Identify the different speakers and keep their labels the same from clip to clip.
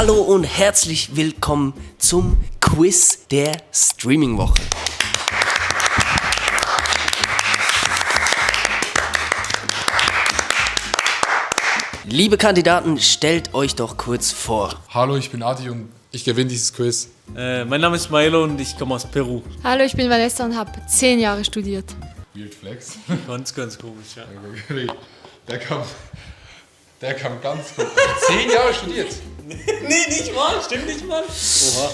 Speaker 1: Hallo und herzlich willkommen zum Quiz der Streaming-Woche. Liebe Kandidaten, stellt euch doch kurz vor.
Speaker 2: Hallo, ich bin Adi und ich gewinne dieses Quiz.
Speaker 3: Mein Name ist Milo und ich komme aus Peru.
Speaker 4: Hallo, ich bin Vanessa und habe 10 Jahre studiert.
Speaker 2: Weird Flex.
Speaker 3: Ganz komisch, ja.
Speaker 2: Der kam ganz gut. 10 Jahre studiert.
Speaker 3: Nee, nicht mal, stimmt nicht mal. Oha.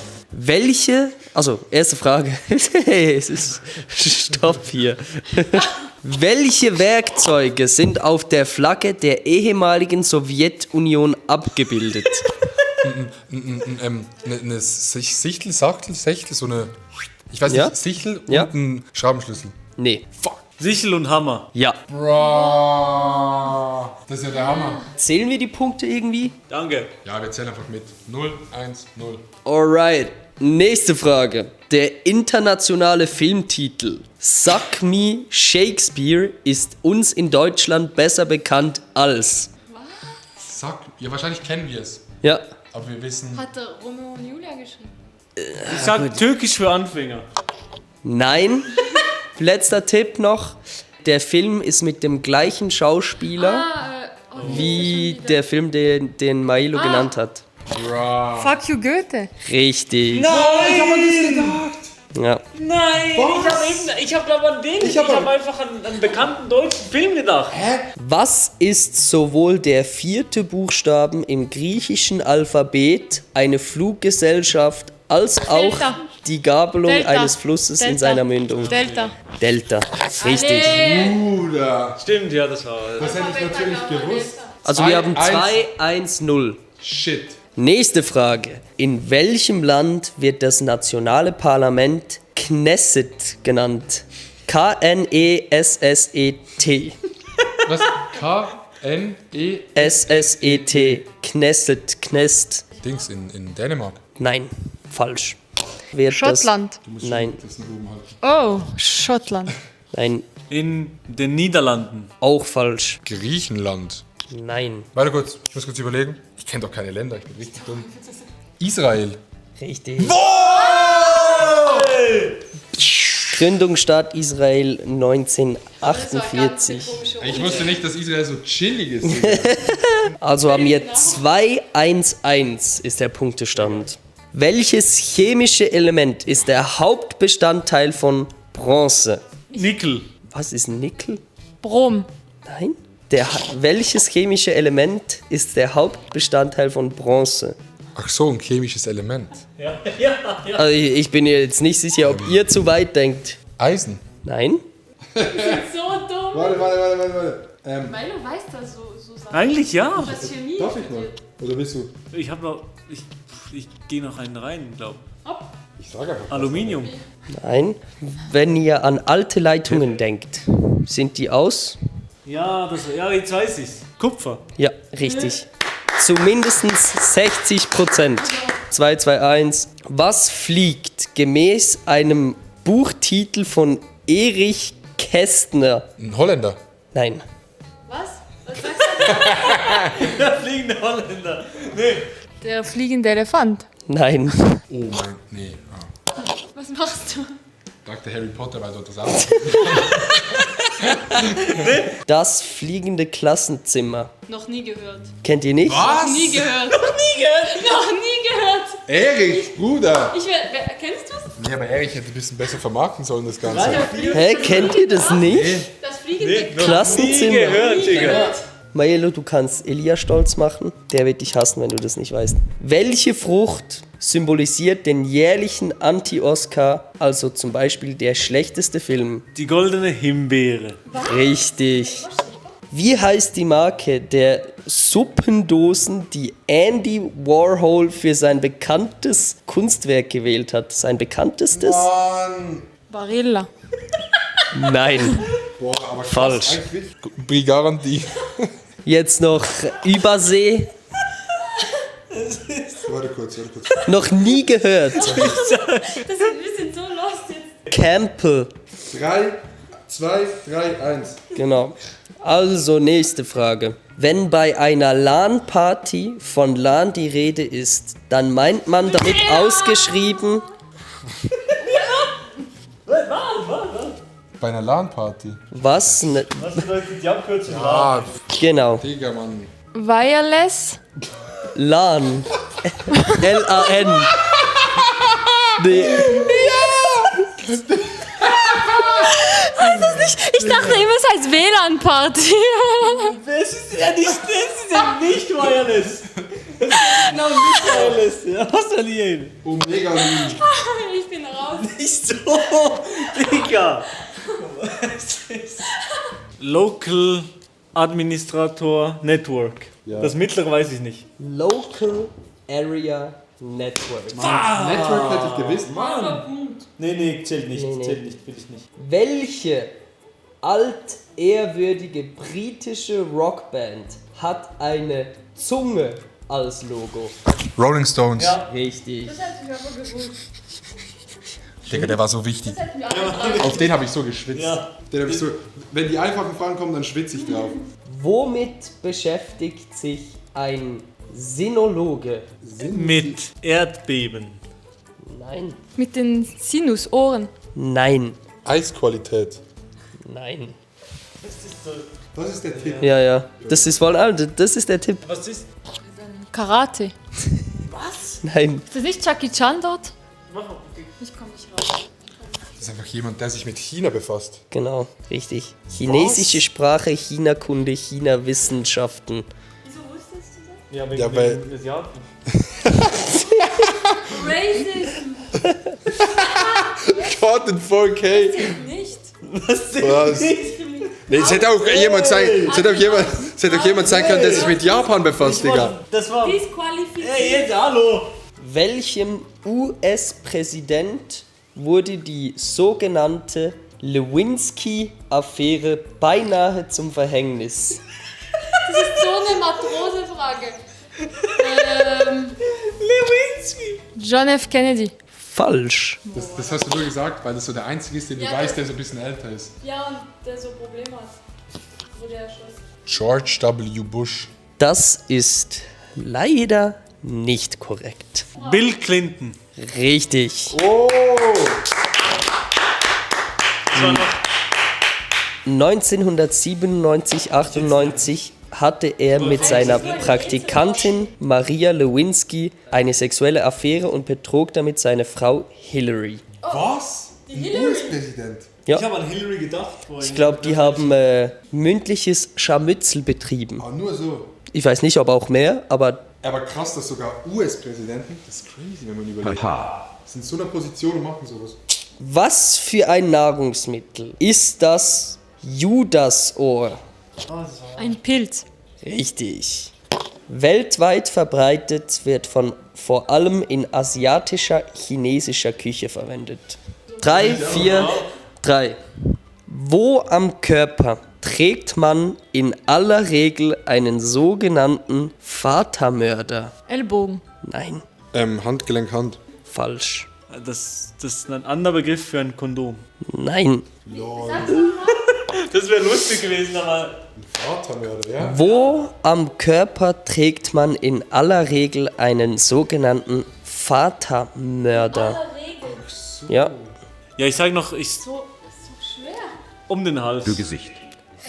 Speaker 1: Erste Frage. Es ist Stopp hier. Welche Werkzeuge sind auf der Flagge der ehemaligen Sowjetunion abgebildet?
Speaker 2: Eine Sichtel, Sachtel, so eine. Ich weiß
Speaker 1: Ja?
Speaker 2: nicht, Sichel und
Speaker 1: Ja?
Speaker 2: ein Schraubenschlüssel.
Speaker 1: Nee.
Speaker 2: Fuck.
Speaker 3: Sichel und Hammer.
Speaker 1: Ja.
Speaker 2: Bro. Das ist ja der Hammer.
Speaker 1: Zählen wir die Punkte irgendwie?
Speaker 3: Danke.
Speaker 2: Ja, wir zählen einfach mit. 0, 1, 0.
Speaker 1: Alright. Nächste Frage. Der internationale Filmtitel Suck Me Shakespeare ist uns in Deutschland besser bekannt als.
Speaker 2: Ja, wahrscheinlich kennen wir es.
Speaker 1: Ja.
Speaker 2: Aber wir wissen.
Speaker 4: Hat Romeo und Julia geschrieben?
Speaker 3: Ich sag Türkisch für Anfänger.
Speaker 1: Nein. Letzter Tipp noch. Der Film ist mit dem gleichen Schauspieler wie der Film, den Milo genannt hat.
Speaker 2: Bro.
Speaker 4: Fuck you, Goethe.
Speaker 1: Richtig.
Speaker 3: Nein, ich habe an das gedacht.
Speaker 1: Ja.
Speaker 3: Nein, ich habe glaube an den. Ich habe einfach an einen bekannten deutschen Film gedacht.
Speaker 1: Was ist sowohl der vierte Buchstaben im griechischen Alphabet, eine Fluggesellschaft, als auch
Speaker 4: Delta.
Speaker 1: die Gabelung
Speaker 4: Delta.
Speaker 1: eines Flusses in
Speaker 4: Delta.
Speaker 1: seiner Mündung?
Speaker 4: Delta.
Speaker 1: Delta. Richtig.
Speaker 2: Bruder.
Speaker 3: Stimmt, ja, das war.
Speaker 2: Das hätte ich natürlich gewusst.
Speaker 1: Also wir haben
Speaker 2: 2-1.
Speaker 1: 2-1-0.
Speaker 2: Shit.
Speaker 1: Nächste Frage. In welchem Land wird das nationale Parlament Knesset genannt? K-N-E-S-S-E-T.
Speaker 2: Was? K-N-E.
Speaker 1: S-S-E-T. Knesset. Knest.
Speaker 2: Dings in Dänemark.
Speaker 1: Nein, falsch. Wird
Speaker 4: Schottland.
Speaker 1: Das, nein,
Speaker 2: Das ist oben halt.
Speaker 4: Oh, Schottland.
Speaker 1: nein,
Speaker 3: In den Niederlanden.
Speaker 1: auch falsch.
Speaker 2: Griechenland.
Speaker 1: Nein,
Speaker 2: Warte kurz, ich muss kurz überlegen. Ich kenne doch keine Länder, ich bin richtig dumm. Israel.
Speaker 1: richtig. Gründungsstaat Israel 1948.
Speaker 2: Ich wusste nicht, dass Israel so chillig ist.
Speaker 1: Also haben wir 2-1-1 ist der Punktestand. Welches chemische Element ist der Hauptbestandteil von Bronze?
Speaker 3: Nickel.
Speaker 1: Was ist Nickel?
Speaker 4: Brom.
Speaker 1: Nein. Welches chemische Element ist der Hauptbestandteil von Bronze?
Speaker 2: Ach so, ein chemisches Element.
Speaker 1: Also ich bin mir jetzt nicht sicher, ob ihr zu weit denkt.
Speaker 2: Eisen.
Speaker 1: Nein?
Speaker 4: So dumm.
Speaker 2: Warte.
Speaker 4: Milo weiß das so Sachen.
Speaker 3: Eigentlich ja.
Speaker 4: Das Chemie.
Speaker 2: Darf ich mal? Oder willst du?
Speaker 3: Ich habe noch. Ich gehe noch einen rein, glaube
Speaker 2: Ich sage einfach.
Speaker 3: Aluminium.
Speaker 1: Nein. Wenn ihr an alte Leitungen denkt, sind die aus?
Speaker 3: Ja, jetzt weiß ich's. Kupfer.
Speaker 1: Ja, richtig. Zu mindestens 60%. 2-2-1. Was fliegt gemäß einem Buchtitel von Erich Kästner?
Speaker 2: Ein Holländer.
Speaker 1: Nein.
Speaker 4: Was? Was sagst du?
Speaker 3: Der fliegende Holländer. Nee.
Speaker 4: Der fliegende Elefant.
Speaker 1: Nein.
Speaker 2: Oh mein. Nee. Ah.
Speaker 4: Was machst du?
Speaker 2: Sagte Harry Potter, weil dort das auch.
Speaker 1: Das fliegende Klassenzimmer.
Speaker 4: Noch nie gehört.
Speaker 1: Kennt ihr nicht?
Speaker 2: Was?
Speaker 4: Nie gehört. Noch nie gehört. Noch nie gehört.
Speaker 2: Erich, Bruder.
Speaker 4: Kennst du es?
Speaker 2: Nee, aber Erich hätte ein bisschen besser vermarkten sollen, das Ganze.
Speaker 1: Hä, kennt ihr das nicht?
Speaker 4: Das fliegende
Speaker 1: Klassenzimmer.
Speaker 3: Nie gehört, Digga.
Speaker 1: Maelo, du kannst Elia stolz machen. Der wird dich hassen, wenn du das nicht weißt. Welche Frucht symbolisiert den jährlichen Anti-Oscar, also zum Beispiel der schlechteste Film?
Speaker 3: Die goldene Himbeere.
Speaker 1: Richtig. Wie heißt die Marke der Suppendosen, die Andy Warhol für sein bekanntes Kunstwerk gewählt hat? Sein bekanntestes?
Speaker 2: Mann.
Speaker 4: Barilla.
Speaker 1: Nein.
Speaker 2: Boah, aber krass,
Speaker 1: Falsch.
Speaker 2: eigentlich wirklich. Briganti.
Speaker 1: Jetzt noch Übersee.
Speaker 2: Warte kurz.
Speaker 1: Noch nie gehört.
Speaker 4: Wir sind so lost jetzt.
Speaker 1: Campbell.
Speaker 2: 3, 2, 3, 1.
Speaker 1: Genau. Also, nächste Frage. Wenn bei einer LAN-Party von LAN die Rede ist, dann meint man damit ausgeschrieben...
Speaker 2: Bei einer LAN-Party.
Speaker 1: Was? Ne,
Speaker 3: Was bedeutet die Abkürzung?
Speaker 2: Ah,
Speaker 1: genau.
Speaker 2: Digga, Mann.
Speaker 4: Wireless.
Speaker 1: LAN. L-A-N. Nee.
Speaker 4: Ich dachte immer, es heißt WLAN-Party.
Speaker 3: Das ist ja nicht wireless. Genau, nicht wireless. Ja, was soll ich?
Speaker 2: Omega Link.
Speaker 4: Ich bin raus.
Speaker 3: Nicht so, Digga. Local Administrator Network.
Speaker 2: Ja.
Speaker 3: Das mittlere weiß ich nicht.
Speaker 1: Local Area Network.
Speaker 2: Network hätte ich gewusst.
Speaker 3: Nee, zählt nicht.
Speaker 1: Nee.
Speaker 3: Zählt nicht, will ich nicht.
Speaker 1: Welche altehrwürdige britische Rockband hat eine Zunge als Logo?
Speaker 2: Rolling Stones.
Speaker 3: Ja.
Speaker 1: Richtig.
Speaker 4: Das hätte ich aber gewusst.
Speaker 2: Digga, der war so wichtig.
Speaker 4: Das hätten wir alle drei.
Speaker 2: Auf den habe ich so geschwitzt.
Speaker 3: Ja.
Speaker 2: Den hab ich so, wenn die einfachen Fragen kommen, dann schwitze ich drauf.
Speaker 1: Womit beschäftigt sich ein Sinologe?
Speaker 3: Mit Erdbeben.
Speaker 1: Nein.
Speaker 4: Mit den Sinusohren.
Speaker 1: Nein.
Speaker 2: Eisqualität.
Speaker 1: Nein.
Speaker 2: Das ist der Tipp.
Speaker 1: Ja. Das ist der Tipp.
Speaker 3: Was ist?
Speaker 4: Karate.
Speaker 1: Nein.
Speaker 4: Ist das nicht Jackie Chan dort? Ich komme nicht raus.
Speaker 2: Das ist einfach jemand, der sich mit China befasst.
Speaker 1: Genau. Richtig. Chinesische Sprache, China-Kunde, China-Wissenschaften.
Speaker 4: Wieso wusstest du das?
Speaker 3: Ja, wegen
Speaker 2: Ja, weil-
Speaker 3: dem Asiaten.
Speaker 4: Racism.
Speaker 2: Caught in 4K.
Speaker 4: Nicht.
Speaker 2: Was? Nee, es hätte auch jemand sein können, der sich mit Japan befasst, Digga.
Speaker 3: Das war...
Speaker 4: Disqualifiziert.
Speaker 3: Hey, jetzt, hallo!
Speaker 1: Welchem US-Präsident wurde die sogenannte Lewinsky-Affäre beinahe zum Verhängnis?
Speaker 4: Das ist so eine Matrosefrage.
Speaker 3: Lewinsky!
Speaker 4: John F. Kennedy.
Speaker 1: Falsch.
Speaker 2: Das hast du nur gesagt, weil das so der Einzige ist, den du
Speaker 4: Ja,
Speaker 2: weißt,
Speaker 4: das-
Speaker 2: der so ein bisschen älter ist.
Speaker 4: Ja, und der so Probleme hat. Wurde erschossen.
Speaker 2: George W. Bush.
Speaker 1: Das ist leider nicht korrekt.
Speaker 3: Bill Clinton.
Speaker 1: Richtig.
Speaker 2: Oh!
Speaker 3: Das war noch
Speaker 1: 1997, 98 hatte er mit seiner Praktikantin Maria Lewinsky eine sexuelle Affäre und betrog damit seine Frau Hillary.
Speaker 2: Was? US-Präsident.
Speaker 3: Ich habe an Hillary gedacht vorhin.
Speaker 1: Ich glaube, die haben mündliches Scharmützel betrieben.
Speaker 2: Ah, nur so.
Speaker 1: Ich weiß nicht, ob auch mehr, aber
Speaker 2: Aber krass, dass sogar US-Präsidenten, das ist crazy, wenn man überlegt, sind in so einer Position und machen sowas.
Speaker 1: was für ein Nahrungsmittel ist das Judasohr?
Speaker 4: Ein Pilz.
Speaker 1: Richtig. Weltweit verbreitet wird von vor allem in asiatischer, chinesischer Küche verwendet. 3, 4, 3. Wo am Körper trägt man in aller Regel einen sogenannten Vatermörder?
Speaker 4: Ellbogen.
Speaker 1: Nein,
Speaker 2: Handgelenk, Hand.
Speaker 1: falsch.
Speaker 3: Das ist ein anderer Begriff für ein Kondom.
Speaker 1: Nein.
Speaker 3: Das wäre lustig gewesen, aber...
Speaker 2: Vatermörder, ja?
Speaker 1: Wo am Körper trägt man in aller Regel einen sogenannten Vatermörder? Ja,
Speaker 3: Ja, ich sag noch,
Speaker 4: So, das ist so schwer.
Speaker 3: um den Hals.
Speaker 5: Gesicht.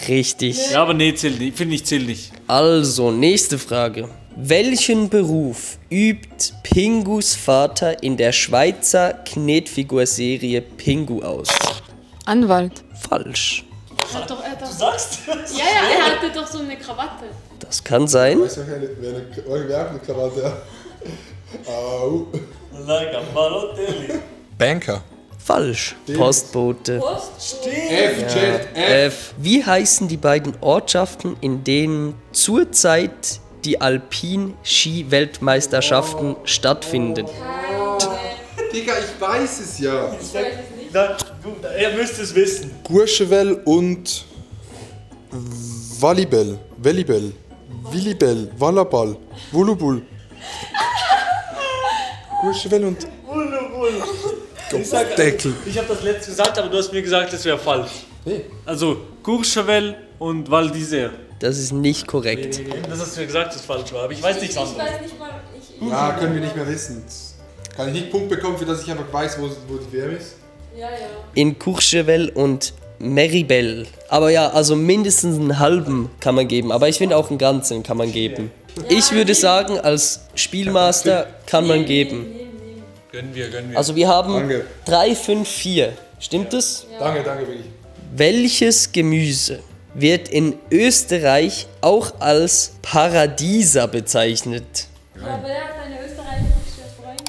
Speaker 1: richtig.
Speaker 3: Ja, aber nee, zählt nicht. Finde ich, zählt nicht.
Speaker 1: Also, nächste Frage. Welchen Beruf übt Pingus Vater in der Schweizer Knetfigurserie Pingu aus?
Speaker 4: Anwalt.
Speaker 1: Falsch.
Speaker 4: Er hat doch,
Speaker 3: Sagst du?
Speaker 4: ja, er hatte doch so eine Krawatte.
Speaker 1: Das kann sein.
Speaker 2: Weißt du, wer eine Krawatte hat? Au.
Speaker 3: Sag am Balotelli.
Speaker 2: Banker.
Speaker 1: Falsch. Postbote.
Speaker 2: F, Jet,
Speaker 1: F. Wie heißen die beiden Ortschaften, in denen zurzeit die Alpin-Ski-Weltmeisterschaften stattfinden?
Speaker 2: Digga, ich weiß es ja.
Speaker 3: Er müsste es wissen.
Speaker 2: Courchevel und Volleyball. Willibell. Wallaball. Volleyball. Courchevel und Deckel.
Speaker 3: Ich habe das letzte gesagt, aber du hast mir gesagt, das wäre falsch.
Speaker 2: Nee.
Speaker 3: Also Courchevel und Val d'Isère.
Speaker 1: Das ist nicht korrekt.
Speaker 3: Das hast du ja gesagt, dass es falsch war, aber ich weiß nichts
Speaker 4: Ich
Speaker 3: anderes.
Speaker 4: weiß nicht mal.
Speaker 2: Ja, können wir nicht mehr wissen. Kann ich nicht Punkt bekommen, für das ich einfach weiß, wo die WM ist?
Speaker 4: Ja.
Speaker 1: In Courchevel und Meribel. Aber ja, also mindestens einen halben kann man geben. Aber ich finde auch einen ganzen kann man geben. Ich würde sagen, als Spielmaster kann man geben.
Speaker 3: Gönnen wir.
Speaker 1: Also wir haben
Speaker 2: Danke.
Speaker 1: 3, 5, 4. Stimmt das?
Speaker 2: Danke, wirklich.
Speaker 1: Welches Gemüse wird in Österreich auch als Paradieser bezeichnet?
Speaker 4: Ja, aber er hat eine österreichische Freundin.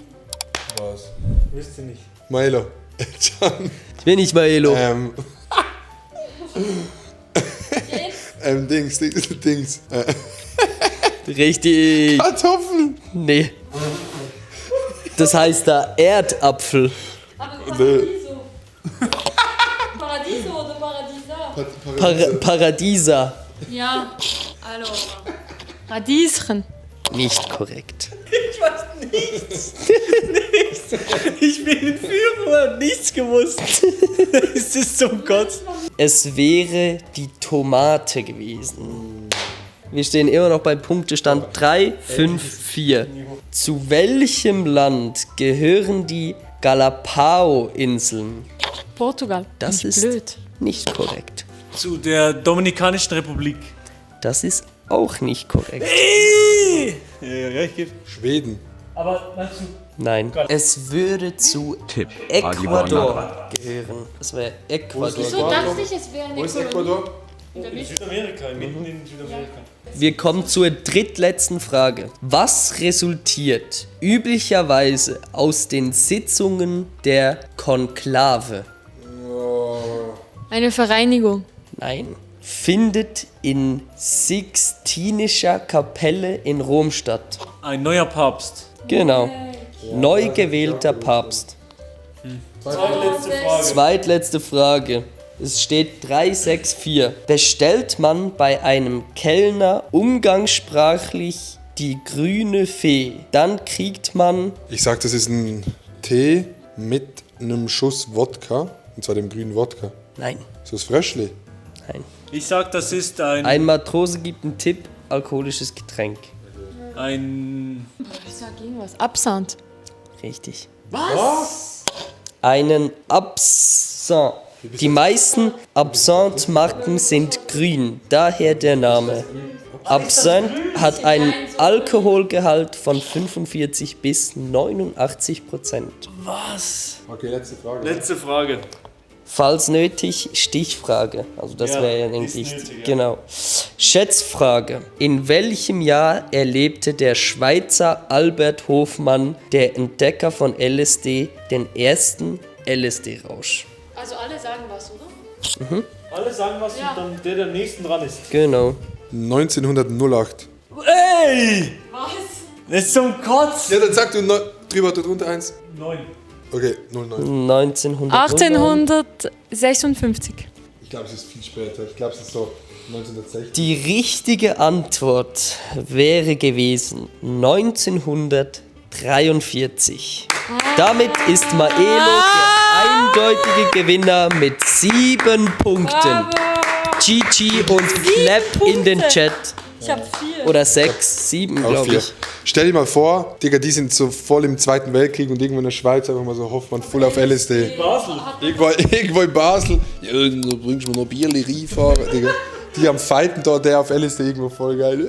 Speaker 2: Was?
Speaker 3: Wisst ihr nicht.
Speaker 2: Milo.
Speaker 1: Ich bin nicht Maelo.
Speaker 2: Dings.
Speaker 1: Richtig.
Speaker 2: Kartoffeln.
Speaker 1: Nee. Das heißt da Erdapfel.
Speaker 4: Aber Paradiso. Paradiso oder Paradisa?
Speaker 1: Paradieser.
Speaker 4: Ja. Hallo. Radieschen.
Speaker 1: Nicht korrekt.
Speaker 3: Ich weiß nichts. Ich bin in Führung, nichts gewusst. Es ist zum Gott.
Speaker 1: Es wäre die Tomate gewesen. Wir stehen immer noch bei Punktestand 3, 5, 4. Zu welchem Land gehören die Galapagos-Inseln?
Speaker 4: Portugal.
Speaker 1: Das ist
Speaker 4: blöd.
Speaker 1: nicht korrekt.
Speaker 3: Zu der Dominikanischen Republik.
Speaker 1: Das ist auch nicht korrekt.
Speaker 3: Ja, ich gebe.
Speaker 2: Schweden.
Speaker 3: Aber meinst du?
Speaker 1: Nein. Es würde zu Ecuador gehören. Das wäre Ecuador.
Speaker 4: So dachte ich, es wäre
Speaker 2: Wo
Speaker 4: eine
Speaker 2: ist
Speaker 4: Kolonie.
Speaker 2: Ecuador?
Speaker 3: In Südamerika, mitten in Südamerika.
Speaker 1: Wir kommen zur drittletzten Frage. Was resultiert üblicherweise aus den Sitzungen der Konklave?
Speaker 4: Eine Vereinigung.
Speaker 1: Nein. Findet in Sixtinischer Kapelle in Rom statt.
Speaker 3: Ein neuer Papst.
Speaker 1: Genau. Neu gewählter Papst.
Speaker 3: Zweitletzte Frage.
Speaker 1: Zweitletzte Frage. Es steht 3, 6, 4. Bestellt man bei einem Kellner umgangssprachlich die grüne Fee, dann kriegt man...
Speaker 2: Ich sag, das ist ein Tee mit einem Schuss Wodka. Und zwar dem grünen Wodka.
Speaker 1: Nein,
Speaker 2: Ist das Fröschli?
Speaker 1: nein.
Speaker 3: Ich sag, das ist
Speaker 1: Ein Matrose gibt einen Tipp, alkoholisches Getränk.
Speaker 3: ein
Speaker 4: Ich sag irgendwas. Absand.
Speaker 1: Richtig. Was? Einen Absinthe. Die meisten Absinthe-Marken sind grün, daher der Name. Absinthe hat einen Alkoholgehalt von 45 bis 89%.
Speaker 3: was?
Speaker 2: Okay, letzte Frage.
Speaker 3: Letzte Frage.
Speaker 1: Falls nötig, Stichfrage. Also das
Speaker 3: Ja,
Speaker 1: wäre ja
Speaker 3: ist
Speaker 1: eigentlich...
Speaker 3: nötig, ja.
Speaker 1: Genau. Schätzfrage. In welchem Jahr erlebte der Schweizer Albert Hofmann, der Entdecker von LSD, den ersten LSD-Rausch?
Speaker 4: Also alle sagen was, oder?
Speaker 3: Alle sagen was
Speaker 4: Ja.
Speaker 3: und dann der nächsten dran ist.
Speaker 1: Genau.
Speaker 2: 1908.
Speaker 3: Ey!
Speaker 4: Was?
Speaker 3: Das ist zum Kotz!
Speaker 2: Ja, dann sag du drüber oder drunter eins.
Speaker 3: 9.
Speaker 2: Okay, 09.
Speaker 1: 1900.
Speaker 4: 1856.
Speaker 2: Ich glaube, es ist viel später. Ich glaube, es ist so 1960.
Speaker 1: Die richtige Antwort wäre gewesen 1943. Damit ist Maelo der eindeutige Gewinner mit 7 Punkten. GG und Clap in den Chat.
Speaker 4: Ich hab 4.
Speaker 1: Oder 6, 7
Speaker 2: Auch
Speaker 1: glaube
Speaker 2: 4.
Speaker 1: ich.
Speaker 2: Stell dir mal vor, Digga, die sind so voll im Zweiten Weltkrieg und irgendwo in der Schweiz einfach mal so Hoffmann voll auf LSD.
Speaker 3: Basel.
Speaker 2: Irgendwo in Basel. Ja, da bringst du mir noch Bierli reinfahren, Digga. Die am Fighten dort, der auf LSD irgendwo voll geil.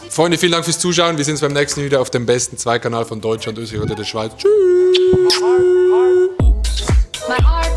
Speaker 2: Freunde, vielen Dank fürs Zuschauen. Wir sehen uns beim nächsten Video auf dem besten Zweikanal von Deutschland, Österreich oder der Schweiz. Tschüss.
Speaker 4: My heart